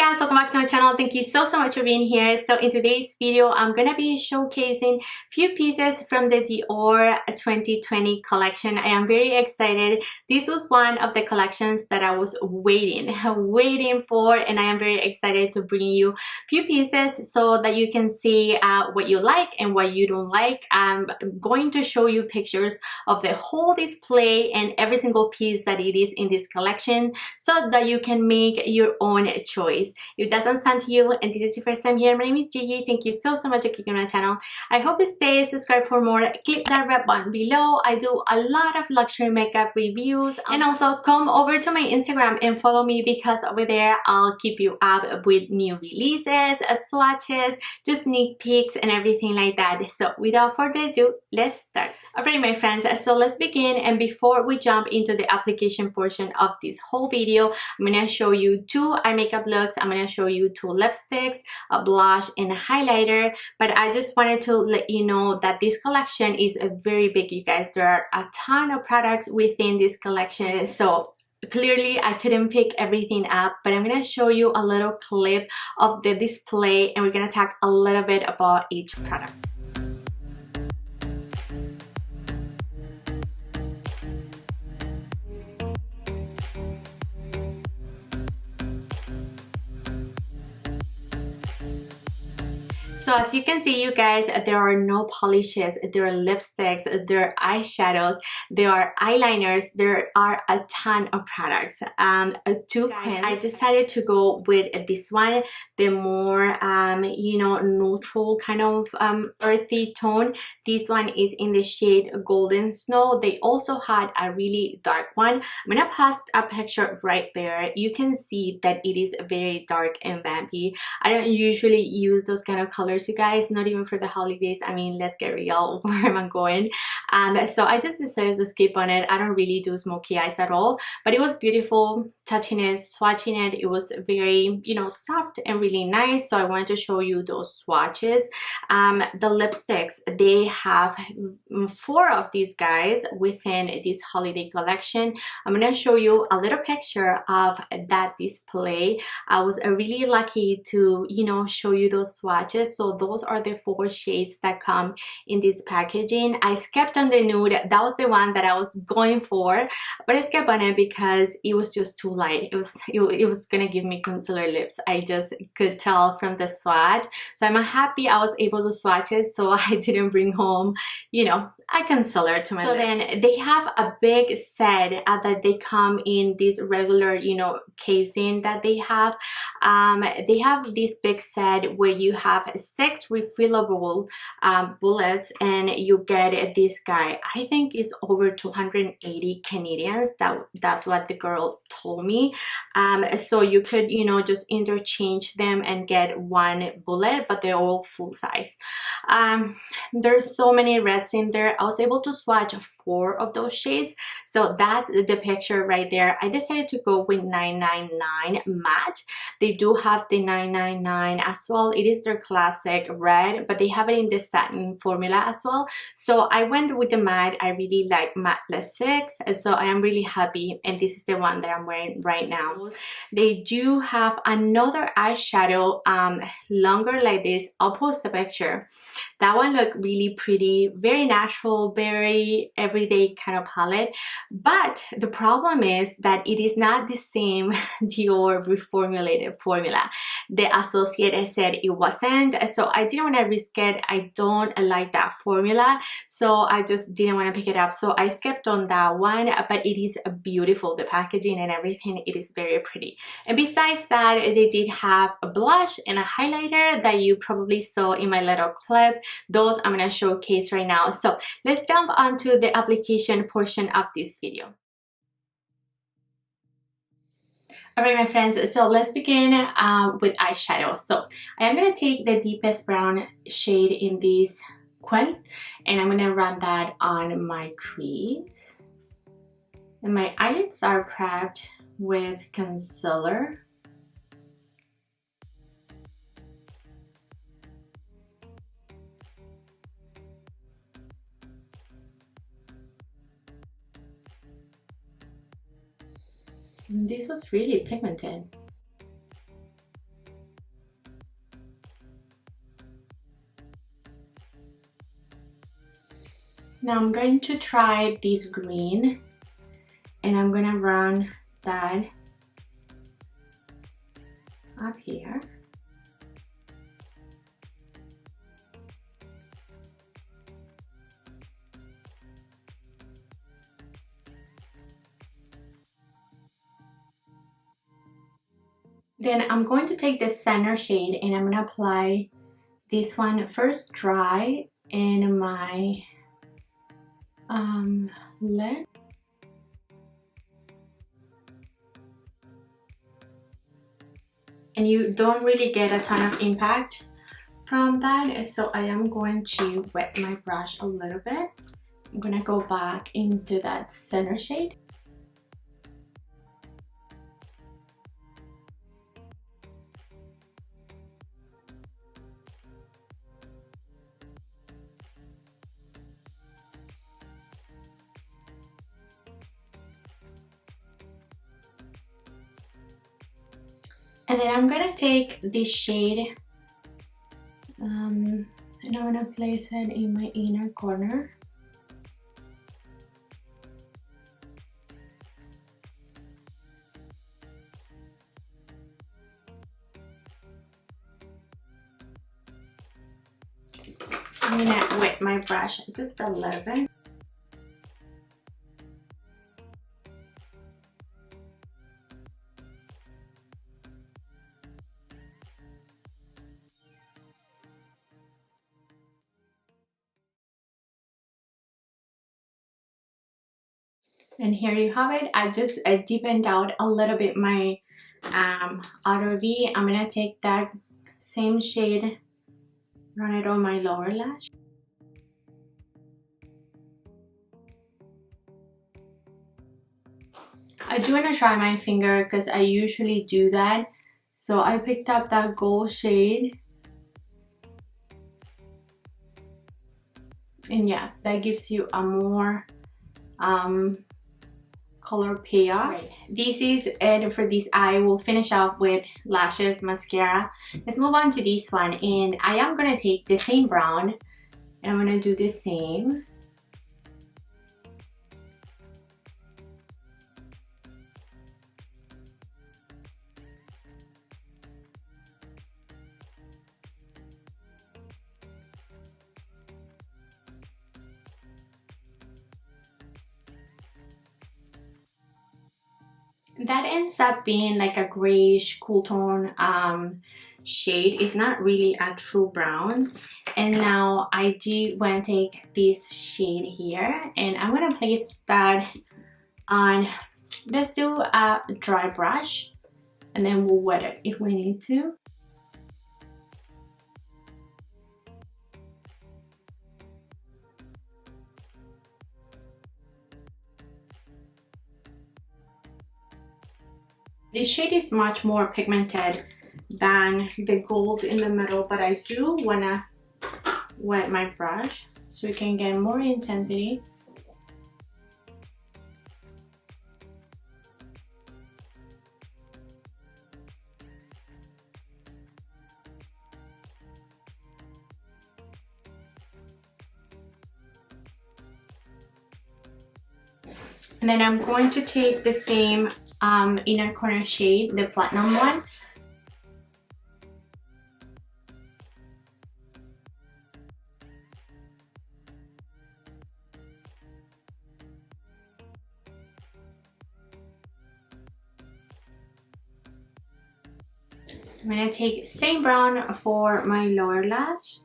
Guys, welcome back to my channel. Thank you so much for being here. So in today's video, I'm gonna be showcasing few pieces from the Dior 2020 collection. I am very excited. This was one of the collections that I was waiting for, and I am very excited to bring you few pieces so that you can see what you like and what you don't like. I'm going to show you pictures of the whole display and every single piece that it is in this collection so that you can make your own choice. If that sounds fun to you and this is your first time here, my name is Gigi. Thank you so much for clicking on my channel. I hope you stay subscribed for more. Click that red button below. I do a lot of luxury makeup reviews, and also come over to my Instagram and follow me because over there I'll keep you up with new releases, swatches, just sneak peeks and everything like that. So without further ado, let's start. Alright my friends, so let's begin, and before we jump into the application portion of this whole video, I'm gonna show you two eye makeup looks. I'm gonna show you two lipsticks, a blush, and a highlighter. But I just wanted to let you know that this collection is very big, you guys. There are a ton of products within this collection, so clearly I couldn't pick everything up, but I'm gonna show you a little clip of the display and we're gonna talk a little bit about each product. So as you can see, you guys, there are no polishes, there are lipsticks, there are eyeshadows, there are eyeliners, there are a ton of products. I decided to go with this one, the more you know, neutral kind of earthy tone. This one is in the shade Golden Snow. They also had a really dark one. I'm gonna post a picture right there. You can see that it is very dark and vampy. I don't usually use those kind of colors, you guys, not even for the holidays. I mean, let's get real, where am I going? So I just decided to skip on it. I don't really do smoky eyes at all, but it was beautiful. Touching it, swatching it, it was very, you know, soft and really nice. So I wanted to show you those swatches. The lipsticks, they have 4 of these guys within this holiday collection. I'm gonna show you a little picture of that display. I was really lucky to, you know, show you those swatches. So those are the 4 shades that come in this packaging. I skipped on the nude. That was the one that I was going for, but I skipped on it because it was just too light. It was gonna give me concealer lips. I just could tell from the swatch. So I'm happy I was able to swatch it, so I didn't bring home, you know, a concealer to my lips. So then they have a big set that they come in this regular, you know, casing that they have. They have this big set where you have 6 refillable bullets, and you get this guy. I think it's over 280 Canadians. That's what the girl told me. So you could, you know, just interchange them and get 1 bullet, but they're all full size. There's so many reds in there. I was able to swatch 4 of those shades, so that's the picture right there. I decided to go with 999 matte. They do have the 999 as well. It is their classic red, but they have it in the satin formula as well. So I went with the matte. I really like matte lipsticks, so I am really happy, and this is the one that I'm wearing right now. They do have another eyeshadow, longer like this. I'll post a picture. That one looked really pretty, very natural, very everyday kind of palette. But the problem is that it is not the same Dior reformulated formula. The associate said it wasn't, so I didn't want to risk it. I don't like that formula, so I just didn't want to pick it up. So I skipped on that one, but it is beautiful. The packaging and everything, it is very pretty. And besides that, they did have a blush and a highlighter that you probably saw in my little clip. Those I'm going to showcase right now. So let's jump onto the application portion of this video. Alright my friends, so let's begin with eyeshadow. So I am going to take the deepest brown shade in this quill, and I'm going to run that on my crease. And my eyelids are prepped with concealer. This was really pigmented. Now I'm going to try this green, and I'm gonna run that up here. Then I'm going to take the center shade and I'm gonna apply this one first dry in my lid. And you don't really get a ton of impact from that, so I am going to wet my brush a little bit. I'm gonna go back into that center shade. And then I'm gonna take this shade and I'm gonna place it in my inner corner. I'm gonna wet my brush just a little bit. And here you have it. I just deepened out a little bit my outer V. I'm gonna take that same shade, run it on my lower lash. I do want to try my finger because I usually do that. So I picked up that gold shade. And yeah, that gives you a more color payoff. Right. This is it for this eye. We'll finish off with lashes, mascara. Let's move on to this one, and I am gonna take the same brown and I'm gonna do the same. That ends up being like a grayish cool tone shade. It's not really a true brown. And now I do want to take this shade here and I'm going to place that on, let's do a dry brush and then we'll wet it if we need to. This shade is much more pigmented than the gold in the middle, but I do want to wet my brush so we can get more intensity. And then I'm going to take the same inner corner shade, the platinum one. I'm going to take same brown for my lower lash.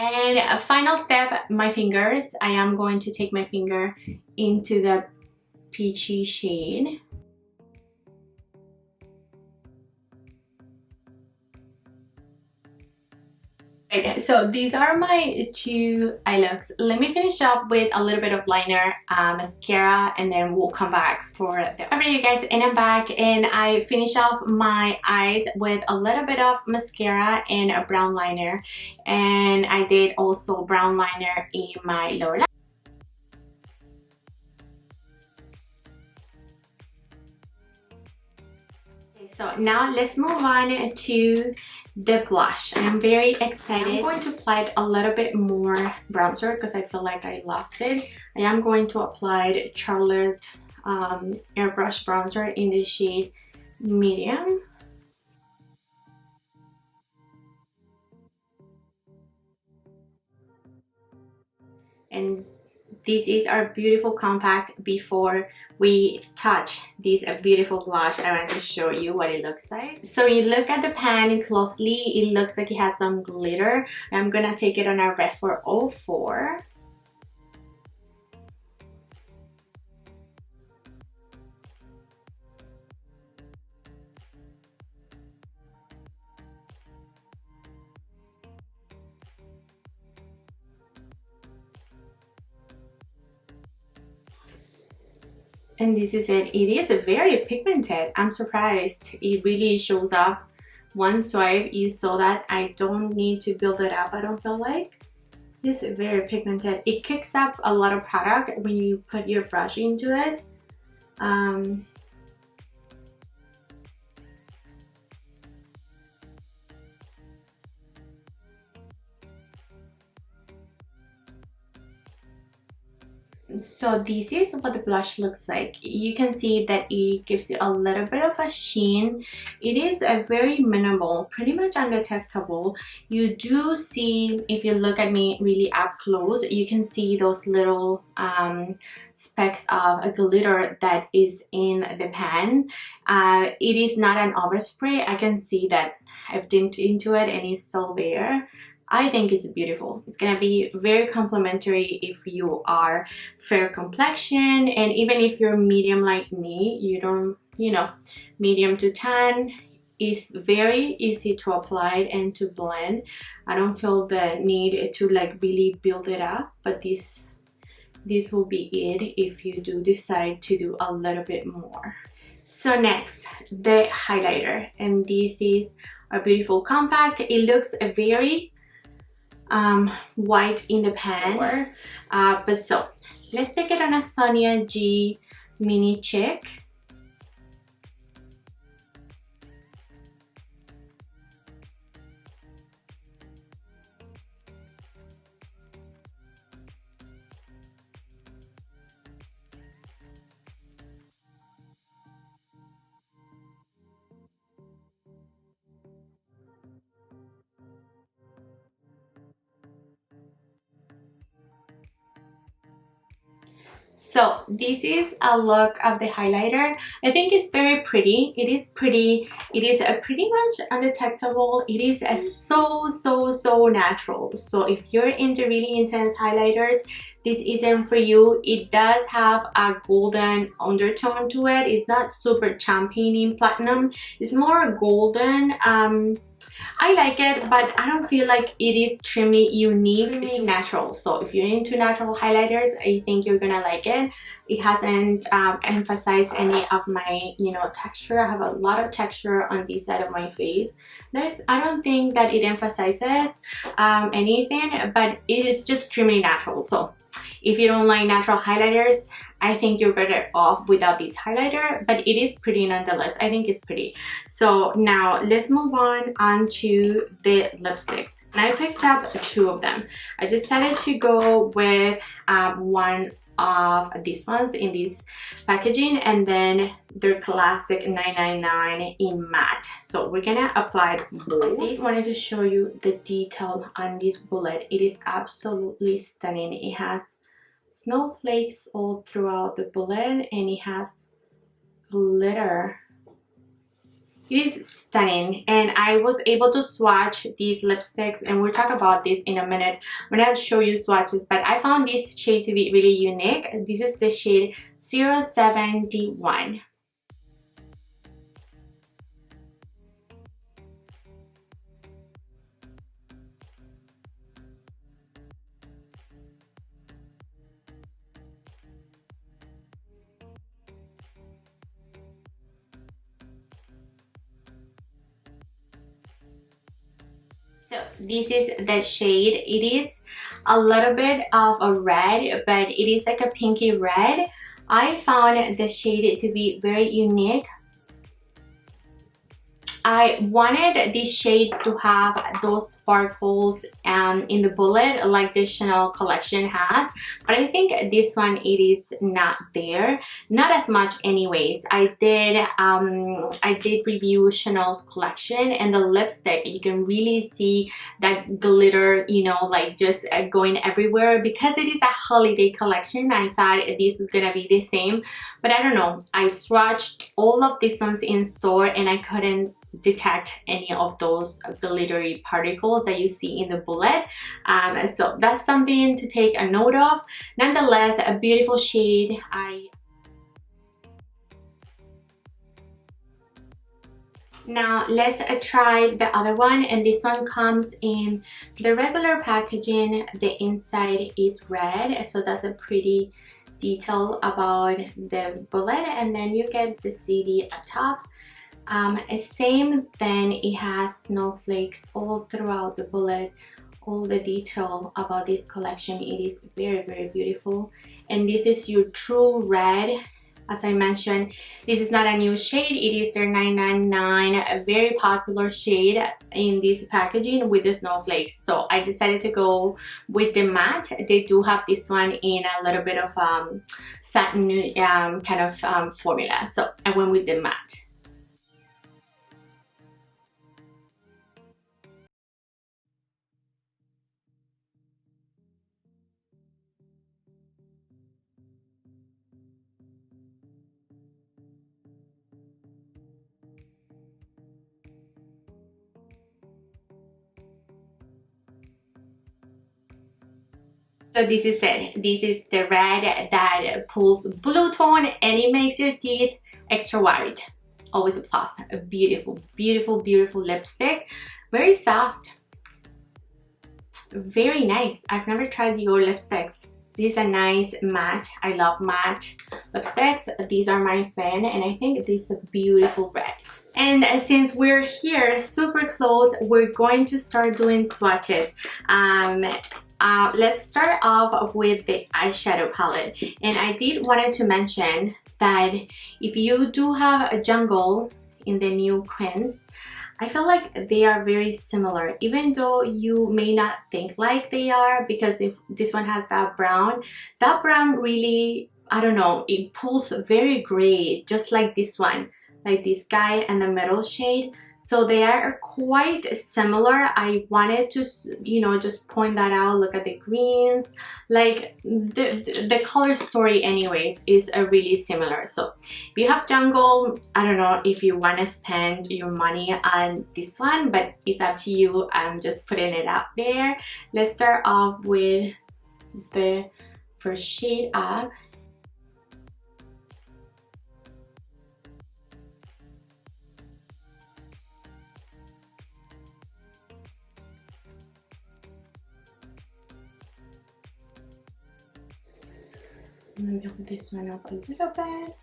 And a final step, my fingers. I am going to take my finger into the peachy shade. Right, so these are my two eye looks. Let me finish up with a little bit of liner, mascara, and then we'll come back for the over you guys. And I'm back and I finish off my eyes with a little bit of mascara and a brown liner, and I did also brown liner in my lower lash. So now let's move on to the blush. I'm very excited. I'm going to apply a little bit more bronzer because I feel like I lost it. I am going to apply Charlotte airbrush bronzer in the shade medium. And this is our beautiful compact. Before we touch this beautiful blush, I want to show you what it looks like. So you look at the pan closely, it looks like it has some glitter. I'm gonna take it on a Red 404. And this is it. It is very pigmented. I'm surprised. It really shows up. One swipe, you saw that. I don't need to build it up, I don't feel like. It's very pigmented. It kicks up a lot of product when you put your brush into it. So this is what the blush looks like. You can see that it gives you a little bit of a sheen. It is a very minimal, pretty much undetectable. You do see, if you look at me really up close, you can see those little specks of glitter that is in the pan. It is not an overspray. I can see that I've dipped into it and it's still there. I think it's beautiful. It's gonna be very complimentary if you are fair complexion, and even if you're medium like me, you don't, you know, medium to tan is very easy to apply and to blend. I don't feel the need to like really build it up, but this will be it if you do decide to do a little bit more. So next, the highlighter, and this is a beautiful compact. It looks very white in the pan, but so let's take it on a Sonia G mini chick. So this is a look of the highlighter. I think it's very pretty. It is pretty. It is pretty much undetectable. It is so natural. So if you're into really intense highlighters, this isn't for you. It does have a golden undertone to it. It's not super champagne platinum. It's more golden. I like it, but I don't feel like it is extremely unique, extremely natural. So if you're into natural highlighters, I think you're gonna like it. It hasn't emphasized any of my, you know, texture. I have a lot of texture on this side of my face. I don't think that it emphasizes anything, but it is just extremely natural. So if you don't like natural highlighters, I think you're better off without this highlighter, but it is pretty nonetheless. I think it's pretty. So now let's move on to the lipsticks. And I picked up two of them. I decided to go with one of these ones in this packaging, and then their classic 999 in matte. So we're gonna apply both. I wanted to show you the detail on this bullet. It is absolutely stunning. It has snowflakes all throughout the bullet, and it has glitter. It is stunning, and I was able to swatch these lipsticks, and we'll talk about this in a minute when I show you swatches, but I found this shade to be really unique. This is the shade 071. So this is the shade. It is a little bit of a red, but it is like a pinky red. I found the shade to be very unique. I wanted this shade to have those sparkles in the bullet like the Chanel collection has, but I think this one it is not there, not as much anyways. I did review Chanel's collection, and the lipstick, you can really see that glitter, you know, like just going everywhere. Because it is a holiday collection, I thought this was gonna be the same, but I don't know. I swatched all of these ones in store and I couldn't detect any of those glittery particles that you see in the bullet. So that's something to take a note of. Nonetheless, a beautiful shade. Now let's try the other one, and this one comes in the regular packaging. The inside is red, so that's a pretty detail about the bullet, and then you get the CD at top. Same then, it has snowflakes all throughout the bullet. All the detail about this collection, it is very, very beautiful. And this is your true red. As I mentioned, this is not a new shade, it is their 999, a very popular shade in this packaging with the snowflakes. So I decided to go with the matte. They do have this one in a little bit of satin kind of formula, so I went with the matte. So this is it. This is the red that pulls blue tone and it makes your teeth extra white. Always a plus. A beautiful, beautiful, beautiful lipstick. Very soft. Very nice. I've never tried Dior lipsticks. This is a nice matte. I love matte lipsticks. These are my thing, and I think this is a beautiful red. And since we're here super close, we're going to start doing swatches. Let's start off with the eyeshadow palette. And I did wanted to mention that if you do have a jungle in the new Quins, I feel like they are very similar, even though you may not think like they are, because if this one has that brown really, I don't know, it pulls very gray, just like this one, like this guy and the middle shade. So they are quite similar. I wanted to, you know, just point that out. Look at the greens, like the color story anyways is really similar. So if you have jungle, I don't know if you want to spend your money on this one, but it's up to you. I'm just putting it out there. Let's start off with the first shade up. Maybe hold this one up a little bit.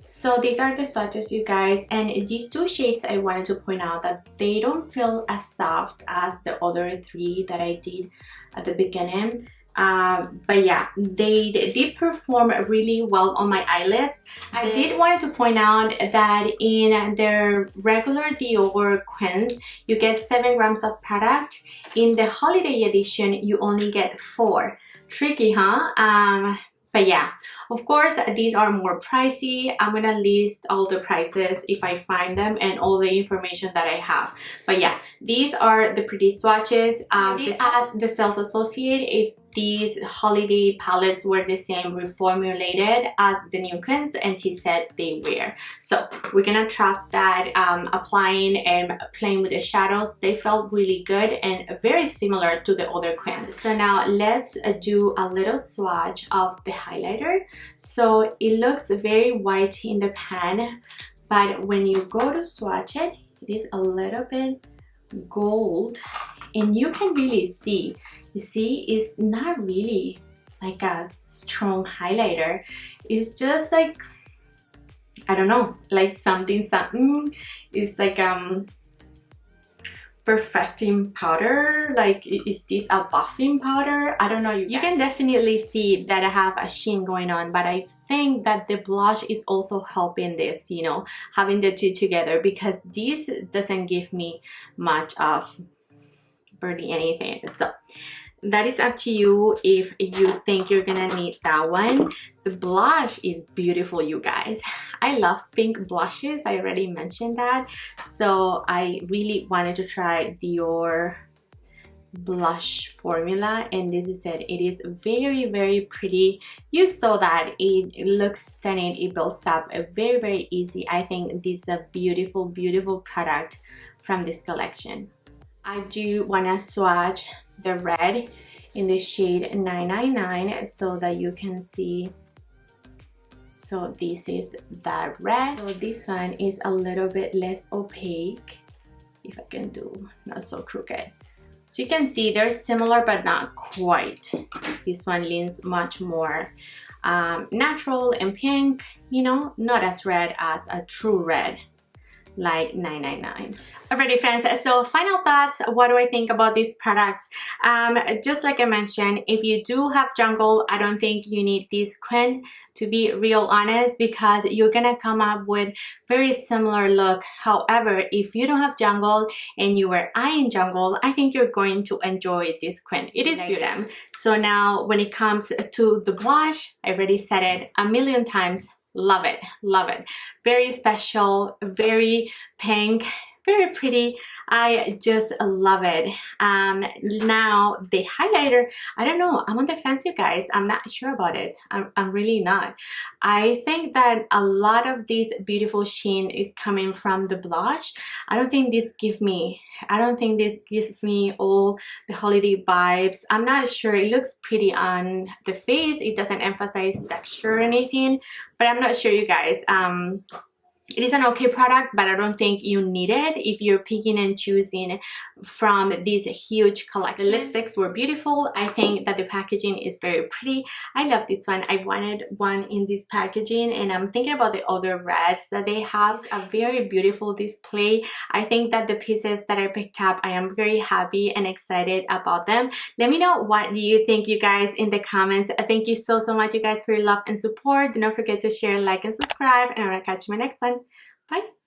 So these are the swatches, you guys, and these two shades I wanted to point out that they don't feel as soft as the other three that I did at the beginning. But yeah, they did perform really well on my eyelids. I did wanted to point out that in their regular Dior Quins, you get 7 grams of product. In the holiday edition, you only get 4. Tricky, huh? But yeah, of course, these are more pricey. I'm gonna list all the prices if I find them and all the information that I have. But yeah, these are the pretty swatches. They asked the sales associate if these holiday palettes were the same reformulated as the new Quins, and she said they were. So we're gonna trust that. Applying and playing with the shadows, they felt really good and very similar to the other Quins. So now let's do a little swatch of the highlighter. So it looks very white in the pan, but when you go to swatch it, it is a little bit gold, and you can really see. You see, it's not really like a strong highlighter. It's just like, I don't know, like something. It's like perfecting powder. Like, is this a buffing powder? I don't know. You can definitely see that I have a sheen going on, but I think that the blush is also helping this, you know, having the two together, because this doesn't give me much of barely anything. So that is up to you if you think you're gonna need that one. The blush is beautiful, you guys. I love pink blushes. I already mentioned that. So I really wanted to try Dior blush formula, and this is it. It is very, very pretty. You saw that it looks stunning. It builds up very, very easy. I think this is a beautiful, beautiful product from this collection. I do want to swatch the red in the shade 999 so that you can see. So this is that red. So this one is a little bit less opaque, if I can do, not so crooked. So you can see they're similar but not quite. This one leans much more natural and pink, you know, not as red as a true red like 999. Alrighty friends, so final thoughts. What do I think about these products? Just like I mentioned, if you do have jungle, I don't think you need this queen, to be real honest, because you're gonna come up with very similar look. However, if you don't have jungle and you were eyeing jungle, I think you're going to enjoy this queen. It is beautiful. So now when it comes to the blush, I already said it a million times. Love it, love it. Very special, very pink, very pretty. I just love it. Now the highlighter, I don't know, I'm on the fence, you guys. I'm not sure about it. I'm really not. I think that a lot of this beautiful sheen is coming from the blush. I don't think this gives me all the holiday vibes. I'm not sure. It looks pretty on the face. It doesn't emphasize texture or anything, but I'm not sure, you guys. It is an okay product, but I don't think you need it if you're picking and choosing from this huge collection. The lipsticks were beautiful. I think that the packaging is very pretty. I love this one. I wanted one in this packaging, and I'm thinking about the other reds that they have. A very beautiful display. I think that the pieces that I picked up, I am very happy and excited about them. Let me know what do you think, you guys, in the comments. Thank you so much, you guys, for your love and support. Do not forget to share, like, and subscribe, and I'm gonna catch you in my next one. Bye.